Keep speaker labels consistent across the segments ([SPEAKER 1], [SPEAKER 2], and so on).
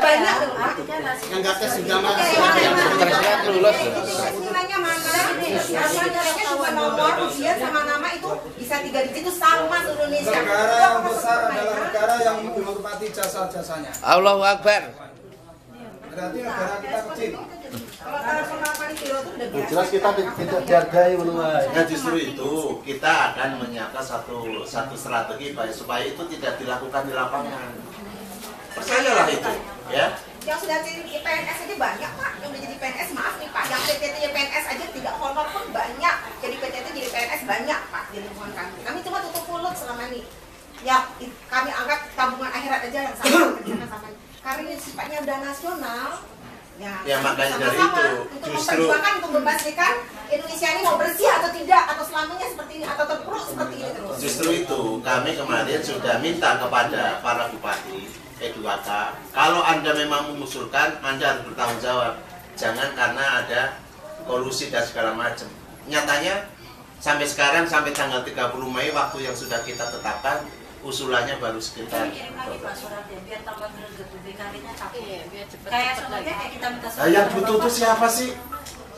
[SPEAKER 1] Banyak
[SPEAKER 2] yang nggak tes juga mas.
[SPEAKER 3] Yang lulus.
[SPEAKER 1] Nilainya mana? Nilainya cuma nomor, ujian sama nama itu bisa 3 digit itu sama seluruh Indonesia.
[SPEAKER 2] Negara yang besar adalah negara yang menghormati jasa-jasanya.
[SPEAKER 3] Allahu Akbar.
[SPEAKER 2] Berarti negara kita kecil.
[SPEAKER 1] Kalau tahun kilo itu udah biasa.
[SPEAKER 4] Jelas kita tidak dihargai menurut.
[SPEAKER 5] Nah justru itu kita akan menyiapkan satu strategi supaya itu tidak dilakukan di lapangan. Percayalah itu, ya.
[SPEAKER 1] Yang sudah jadi PNS aja banyak Pak, yang udah jadi PNS maaf nih Pak, yang PTT PNS aja tidak honor pun banyak, jadi PTT jadi PNS banyak Pak di lingkungan kami. Kami cuma tutup mulut selama ini. Ya kami anggap tabungan akhirat aja yang sama kerjaan sama. Karena ini sifatnya udah nasional.
[SPEAKER 5] Ya makanya dari itu
[SPEAKER 1] untuk
[SPEAKER 5] justru
[SPEAKER 1] memperjuangkan untuk memastikan Indonesia ini mau bersih atau tidak, atau selamanya seperti ini atau terpuruk seperti ini terus.
[SPEAKER 5] Justru itu kami kemarin sudah minta kepada para bupati E2K, kalau Anda memang mengusulkan, Anda harus bertanggung jawab. Jangan karena ada kolusi dan segala macam. Nyatanya sampai sekarang, sampai tanggal 30 Mei waktu yang sudah kita tetapkan, usulannya baru sekitar. Yang butuh itu siapa sih?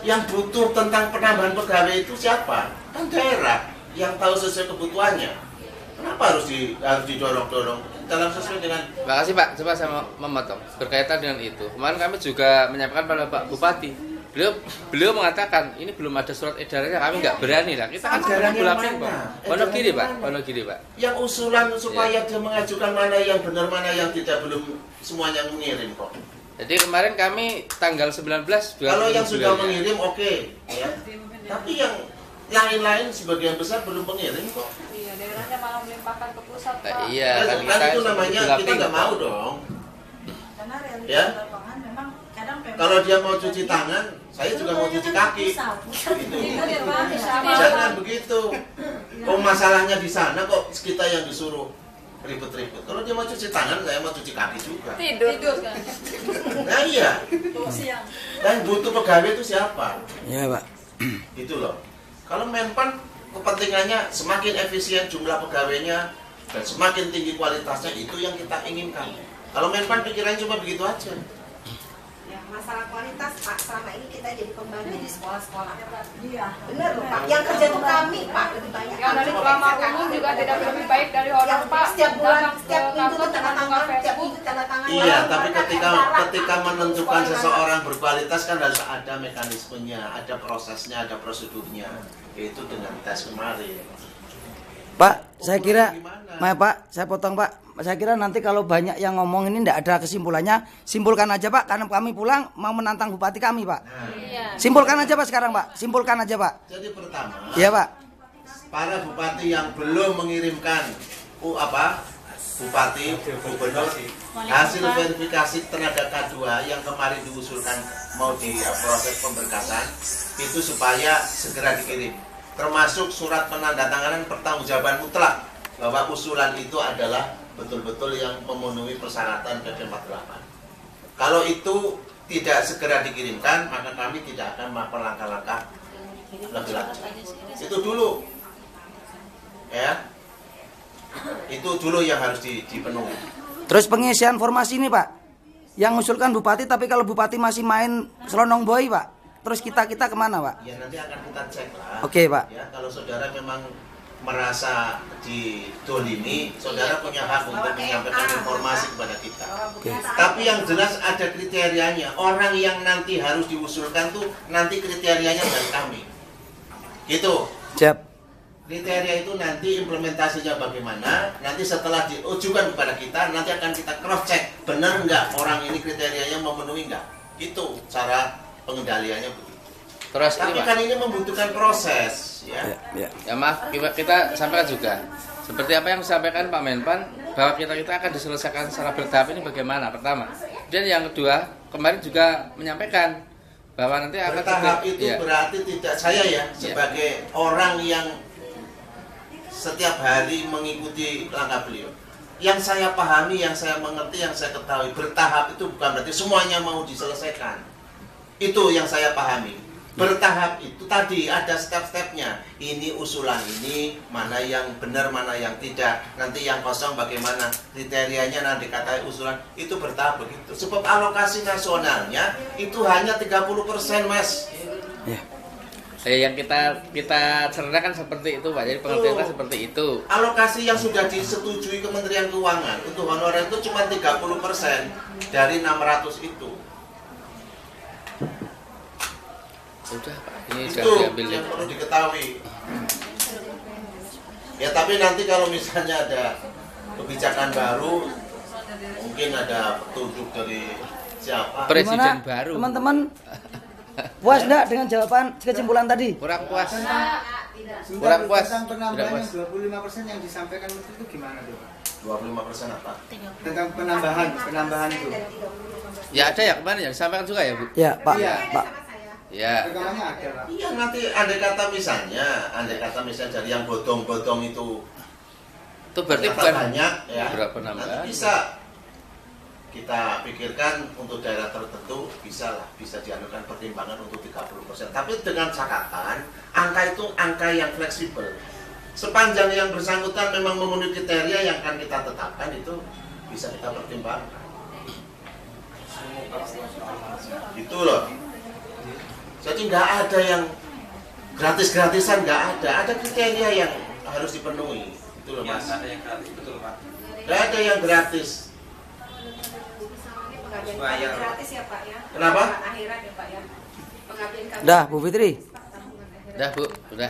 [SPEAKER 5] Yang butuh tentang penambahan pegawai itu siapa? Kan daerah yang tahu sesuai kebutuhannya. Kenapa harus didorong-dorong? Dalam sesuai dengan.
[SPEAKER 3] Terima kasih Pak, coba saya memotong berkaitan dengan itu. Kemarin kami juga menyampaikan pada Pak Bupati. Beliau mengatakan ini belum ada surat edarannya, kami nggak berani lah. Kita kan
[SPEAKER 5] Edaran yang
[SPEAKER 3] Bulaping,
[SPEAKER 5] mana?
[SPEAKER 3] Pak. Wonogiri Pak, Wonogiri Pak.
[SPEAKER 5] Yang usulan supaya dia mengajukan mana yang benar, mana yang tidak, belum semuanya mengirim kok.
[SPEAKER 3] Jadi kemarin kami tanggal 19
[SPEAKER 5] Kalau yang sudah mengirim oke, ya. Tapi yang lain-lain sebagian besar belum mengirim kok.
[SPEAKER 6] Iya, daerahnya malah melimpahkan ke pusat, Pak.
[SPEAKER 3] Iya,
[SPEAKER 5] Kan itu namanya kita nggak mau dong.
[SPEAKER 6] Karena realitas
[SPEAKER 5] Ya.
[SPEAKER 6] lapangan memang kadang
[SPEAKER 5] Kalau dia mau cuci tangan, saya juga mau cuci kaki. Gitu. Jangan begitu. Kok masalahnya di sana kok kita yang disuruh ribet-ribet. Kalau dia mau cuci tangan, saya mau cuci kaki juga.
[SPEAKER 6] tidur kan.
[SPEAKER 5] Nah iya.
[SPEAKER 6] Siang.
[SPEAKER 5] Dan butuh pegawai itu siapa?
[SPEAKER 3] Iya Pak.
[SPEAKER 5] Gitu loh. Kalau Menpan kepentingannya semakin efisien jumlah pegawainya dan semakin tinggi kualitasnya, itu yang kita inginkan. Kalau Menpan pikirannya cuma begitu aja.
[SPEAKER 1] Ya, masalah kualitas Pak, selama ini kita jadi pembantu di sekolah-sekolah.
[SPEAKER 6] Iya.
[SPEAKER 1] Benar loh Pak, yang kerja itu kami Pak, lebih banyak.
[SPEAKER 6] Yang dari pelamar umum juga tidak lebih baik dari honor, Pak.
[SPEAKER 1] Setiap bulan,
[SPEAKER 6] Datang
[SPEAKER 1] setiap
[SPEAKER 6] ke
[SPEAKER 1] minggu
[SPEAKER 6] kantor,
[SPEAKER 1] tanda tangan, setiap
[SPEAKER 6] Facebook.
[SPEAKER 1] minggu tanda tangan.
[SPEAKER 5] Iya, tapi
[SPEAKER 1] Bahkan
[SPEAKER 5] ketika menentukan seseorang berkualitas kan harus ada mekanismenya, ada prosesnya, ada prosedurnya. Itu dengan tes kemarin.
[SPEAKER 7] Pak, saya kira, maaf Pak, saya potong Pak. Saya kira nanti kalau banyak yang ngomong ini tidak ada kesimpulannya, simpulkan aja Pak, karena kami pulang mau menantang bupati kami Pak. Simpulkan aja Pak sekarang Pak, simpulkan aja Pak.
[SPEAKER 5] Jadi pertama,
[SPEAKER 7] Iya Pak.
[SPEAKER 5] para bupati yang belum mengirimkan bupati, gubernur, hasil verifikasi tenaga K2 yang kemarin diusulkan mau proses pemberkasan, itu supaya segera dikirim. Termasuk surat penandatanganan pertanggungjawaban mutlak bahwa usulan itu adalah betul-betul yang memenuhi persyaratan PP 48. Kalau itu tidak segera dikirimkan, maka kami tidak akan melakukan langkah-langkah lebih lanjut. Itu dulu, ya. Itu dulu yang harus dipenuhi.
[SPEAKER 7] Terus pengisian formasi ini Pak, yang mengusulkan bupati, tapi kalau bupati masih main selonong boy Pak, terus kita kemana Pak?
[SPEAKER 5] Ya nanti akan kita cek lah.
[SPEAKER 7] Oke, Pak.
[SPEAKER 5] Ya kalau saudara memang merasa didolimi, saudara punya hak untuk menyampaikan informasi kepada kita. Tapi yang jelas ada kriterianya. Orang yang nanti harus diusulkan tuh nanti kriterianya dari kami. Gitu.
[SPEAKER 7] Siap.
[SPEAKER 5] Kriteria itu nanti implementasinya bagaimana, nanti setelah diujukan kepada kita, nanti akan kita cross check benar nggak orang ini kriterianya memenuhi nggak. Itu cara pengendaliannya begitu.
[SPEAKER 3] Terus
[SPEAKER 5] Tapi
[SPEAKER 3] ini Pak.
[SPEAKER 5] kan ini membutuhkan proses, ya.
[SPEAKER 3] Ya maaf, kita sampaikan juga. Seperti apa yang disampaikan Pak Menpan, bahwa kita akan diselesaikan secara bertahap ini bagaimana, pertama. Dan yang kedua, kemarin juga menyampaikan bahwa nanti akan
[SPEAKER 5] Bertahap itu
[SPEAKER 3] ya.
[SPEAKER 5] berarti tidak saya ya, sebagai orang yang setiap hari mengikuti langkah beliau. Yang saya pahami, yang saya mengerti, yang saya ketahui, bertahap itu bukan berarti semuanya mau diselesaikan. Itu yang saya pahami. Bertahap itu tadi ada step-stepnya. Ini usulan ini, mana yang benar, mana yang tidak. Nanti yang kosong bagaimana kriterianya, nanti kata usulan itu bertahap begitu. Sebab alokasi nasionalnya itu hanya 30%, Mas.
[SPEAKER 7] Ya.
[SPEAKER 3] Yang kita ceritakan seperti itu Pak. Jadi pengertian kita seperti itu.
[SPEAKER 5] Alokasi yang sudah disetujui Kementerian Keuangan untuk honorer itu cuma 30% dari 600 itu.
[SPEAKER 3] Sudah Pak, ini sudah
[SPEAKER 5] Itu
[SPEAKER 3] diambil.
[SPEAKER 5] yang perlu diketahui. Ya tapi nanti kalau misalnya ada kebijakan baru, mungkin ada petunjuk dari siapa.
[SPEAKER 3] Presiden
[SPEAKER 7] Gimana,
[SPEAKER 3] baru.
[SPEAKER 7] teman-teman? Puas enggak dengan jawaban kesimpulan tadi?
[SPEAKER 3] Kurang puas.
[SPEAKER 2] Sebentar,
[SPEAKER 3] Kurang puas.
[SPEAKER 2] tentang penambahan
[SPEAKER 3] Tidak
[SPEAKER 2] yang 25% yang disampaikan Menteri itu gimana tuh, Pak?
[SPEAKER 5] 25% apa?
[SPEAKER 2] Tentang penambahan itu.
[SPEAKER 3] Ya ada ya kemarin yang disampaikan juga ya Bu.
[SPEAKER 7] Ya, Pak.
[SPEAKER 2] Iya.
[SPEAKER 7] Pak.
[SPEAKER 3] Ya.
[SPEAKER 2] Rekamannya ada, Pak.
[SPEAKER 5] Iya nanti andai kata misalnya dari yang bodong-bodong itu
[SPEAKER 3] Itu berarti
[SPEAKER 5] ternyata
[SPEAKER 3] bukan
[SPEAKER 5] banyak ya.
[SPEAKER 3] berapa
[SPEAKER 5] Nanti
[SPEAKER 3] nambahan?
[SPEAKER 5] bisa kita pikirkan untuk daerah tertentu bisa dianukan pertimbangan untuk 30%. Tapi dengan catatan angka itu angka yang fleksibel. Sepanjang yang bersangkutan memang memenuhi kriteria yang akan kita tetapkan itu bisa kita pertimbangkan. Itu loh. Jadi nggak ada yang gratis-gratisan, nggak ada. Ada kriteria yang harus dipenuhi. Itu loh Mas.
[SPEAKER 8] Ada yang gratis, betul Pak.
[SPEAKER 5] Nggak ada yang gratis.
[SPEAKER 1] Pengabdian kami gratis ya Pak ya.
[SPEAKER 5] Kenapa?
[SPEAKER 1] Akhirat ya Pak ya. Pengabdian kami.
[SPEAKER 7] Dah, Bu Fitri.
[SPEAKER 3] Udah Bu, udah.